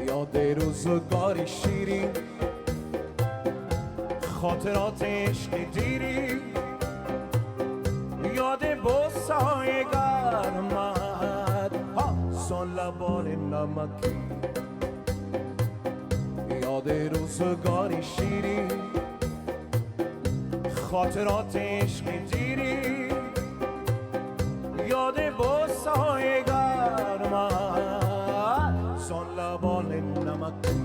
یاد روزگاری شیرین، خاطرات عشق دیری، یاد بوسای گرمت سان لبان نمکی. یاد روزگاری شیرین، خاطرات عشق دیری، یاد بوسای گرمت سان لبان نمکی.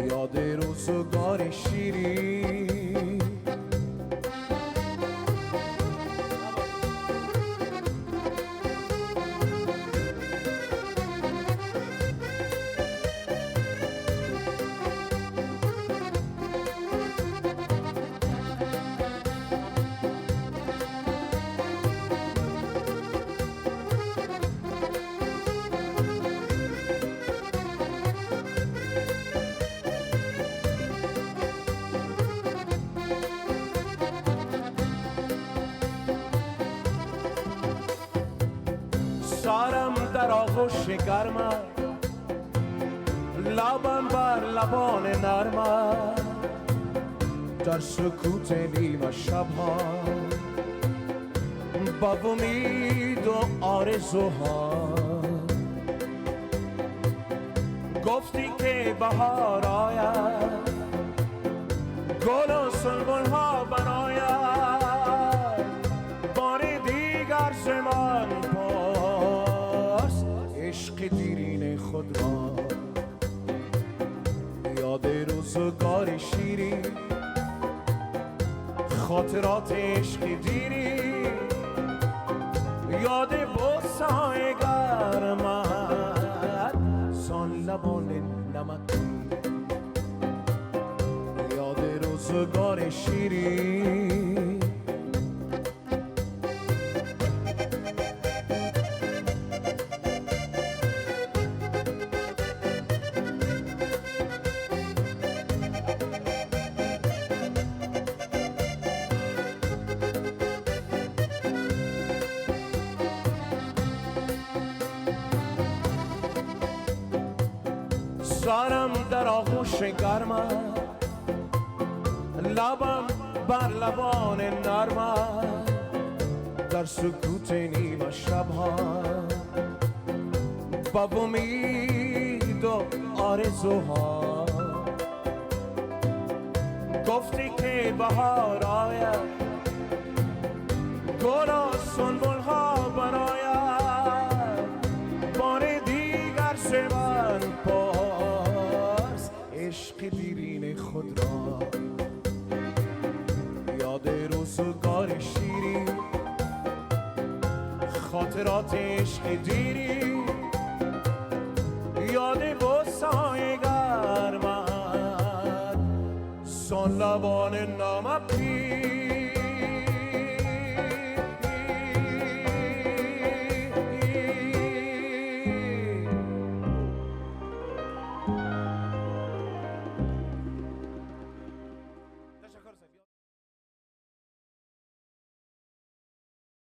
یاد روزگار شیرین. سرم در آغوش گرمت، لبم بر لبان نرمت، در سکوت نیمه شبها با امید و آرزوها. گفتی که بهار آید، گل و سنبل‌ها برآید، بار دیگر زمان پاس عشق دیرین خود را. یاد روزگار شیرین، خاطرات عشق دیری، یاد بوسای گرمت سان لبان نمکی. یاد روزگار شیرین. سرم در آغوش گرمت، لبم بر لبان نرمت، در سکوت نیمه شبها با امید و آرزوها. گفتی که بهار آید، گل و سنبل‌ها برآید، بار دیگر زمان پاس عشق دیرین خود را. یاد روزگار شیرین، خاطرات عشق دیری، یاد بوسای گرمت سان لبان نمکی.